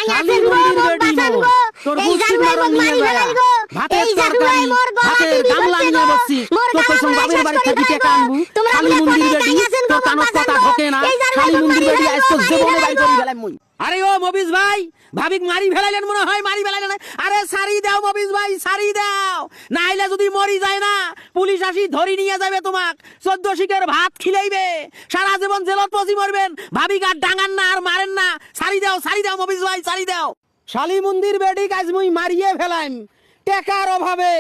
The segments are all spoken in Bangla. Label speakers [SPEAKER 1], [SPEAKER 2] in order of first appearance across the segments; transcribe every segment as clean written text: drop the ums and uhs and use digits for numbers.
[SPEAKER 1] শালি মন্দির বেডি মো তোর বুঝি মারং নিয়ে যায় ভাতের তরকারি ভাতের গামলা নিয়ে বসছি তো কইছং বাবের বাড়ি থেকে টাকা আনবু শালি মন্দির বেডি তোর কানত কথা ঢোকে না শালি মন্দির বেডি আজ তো জীবনে বাই করি ফেলাই মুই। আরে ও মবিজ ভাই ভাবিক মারি ফেলাইলেন মনে হয়, মারি ফেলাইলেন। আরে সারি দাও মবিজ ভাই, সারি দাও, না হলে যদি মরি যায় না পুলিশ আসি ধরি নিয়ে যাবে তোমাক, 14 শিকের ভাত খিলাইবে, সারা জীবন জেলত পচি মরবেন। ভাবিক আর ডাঙান না আর মারেন না, সারি দাও মবিজ ভাই, সারি দাও। শালি মন্দির বেডি আজ মুই মারিয়ে ফেলাইম টেকার অভাবে।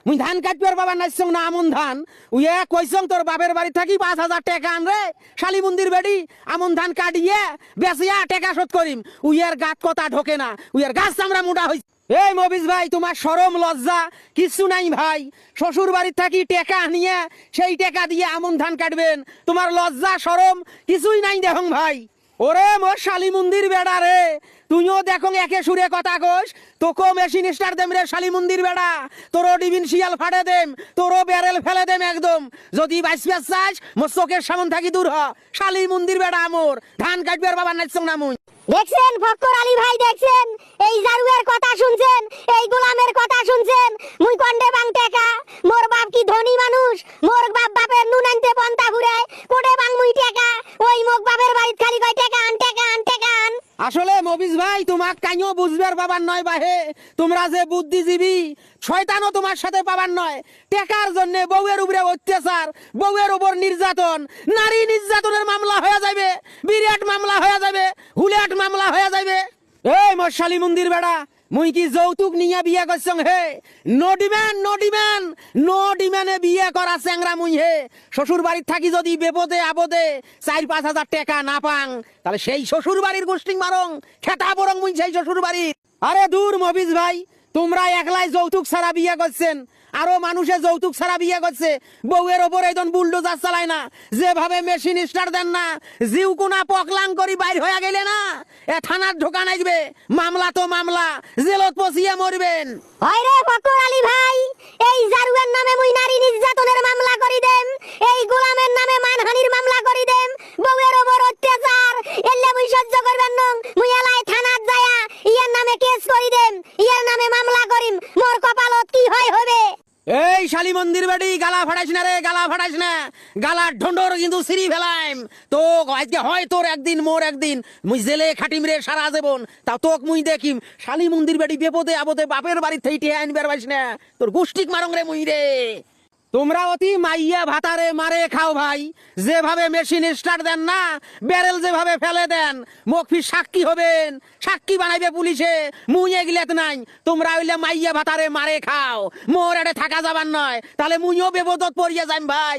[SPEAKER 1] মুই ধান কাটবার বাবা নাইছং না আমন ধান উইয়া কইছং তোর বাপের বাড়ি থাকি 5000 টাকা আন রে শালি মন্দির বেডি, আমন ধান কাটিয়ে বেচিয়া টাকা শোধ করিম। উইয়ার গাত কথা ঢোকে না, উইয়ার গাছ চামড়া মোটা হইছে। এই মবিজ ভাই তোমার শরম লজ্জা কিছু নাই ভাই, শ্বশুর বাড়ি থাকি টাকা আনিয়ে সেই টাকা দিয়ে আমন ধান কাটবেন, তোমার লজ্জা শরম কিছুই নাই দেখং ভাই। ওরে মোর শালি মন্দির বেড়া রে, তুইও দেখো একে সুরে কথা কোস, তোকে মেশিন স্টার দেম রে শালি মন্দির বেড়া, তোরও ডিবিন শিয়াল ফাটে দেম, তোরও ব্যারেল ফেলে দেম একদম। যদি বাইসপিয়াস চাস মোর চোখের সামন থাকি দূর হ, শালি মন্দির বেড়া আমর ধান কাটবার বাবা নাইছং না মুই।
[SPEAKER 2] দেখছেন ফক্কর আলী ভাই, দেখছেন এই জারুয়ের কথা শুনছেন, এই গোলামের কথা শুনছেন, মুই কন্ডে বাং টাকা, মোর বাপ কি ধনী মানুষ, মোর বাপ বাপের নুন আনতে পন্তা ঘুরায়, কোটে বাং মুই টাকা, ওই মোক বাপের বাড়িত খালি কয় টাকা আন টাকা আন টাকা আন।
[SPEAKER 1] আসলে মবিজ ভাই তোমাক কাইও বুঝবার বাবার নয় বাহে, তোমরা যে বুদ্ধিজীবী শয়তানও তোমার সাথে পাবার নয়। টেকার জন্য বউয়ের উপরে অত্যাচার, বউয়ের উপর নির্যাতন, নারী নির্যাতনের মামলা হয়ে যাবে, বিরাট মামলা হয়ে যাবে, হুলেট মামলা হয়ে যাবে। এই মোর শালি মন্দির বেড়া, মুই কি যৌতুক নিয়ে বিয়ে করছং হে? No demand no demand no ডিম্যান্ডে বিয়ে করা চ্যাংরা মুই হে। শ্বশুর বাড়ির থাকি যদি বিপদে আপদে 4-5 হাজার টাকা না পাং, তাহলে সেই শ্বশুর বাড়ির গোষ্ঠী মারং, খেতা বরং মুই সেই শ্বশুর বাড়ির। আরে দূর মবিজ ভাই, তোমরা একলাই যৌতুক ছাড়া বিয়ে করছেন, আরো মানুষে যৌতুক ছাড়া বিয়ে করছে। বউয়ের ওপর একজন বুলডোজার চালায় না, যেভাবে মেশিন স্টার দেন না, জিউ কোনা পকলাং করি বাইর হয়ে গেলে না এ থানার ঢোকা নাইবে, মামলা তো মামলা, জেলত পচিয়ে মরবেন।
[SPEAKER 2] হয় রে ফক্কর আলী ভাই, এই জারুয়ের নামে মুই নারী নির্যাতনের মামলা করি দেম, এই গোলামের নামে মানহানির মামলা করি দেম, বউয়ের ওপর অত্যাচার এলে মুই সহ্য করবেন নং, মুই এলাই থানাত যায়া ইয়ার নামে কেস করি দেম, ইয়ার নামে মামলা করিম, মোর কপালত কি হয় হবে।
[SPEAKER 1] এই শালি মন্দির বেডি গালা ফাটাইস না রে, গালা ফাটাইস না, গালার ঢন্ডর কিন্তু সিঁড়ি ফেলাইম তো। আজকে হয় তোর একদিন মোর একদিন, মুই জেলে খাটিম রে সারা জীবন, তা তোক মুই দেখিম। শালি মন্দির বেডি বিপদে আপদে বাপের বাড়ি থেকে আনবার পাইস না, তোর গোষ্ঠিক মারং রে মুই রে। তোমরা অতি মাইয়া ভাতারে মারে খাও ভাই, যেভাবে মেশিন স্টার্ট দেন না, ব্যারেল যেভাবে ফেলে দেন, মুখফি সাক্ষী হবেন, সাক্ষী বানাইবে পুলিশে, মুই এগিলেত নাই। তোমরা হইলে মাইয়া ভাতারে মারে খাও, মোর এটে থাকা যাবার নয়, তাহলে মুইও বিপদত পড়িয়ে যাইম ভাই।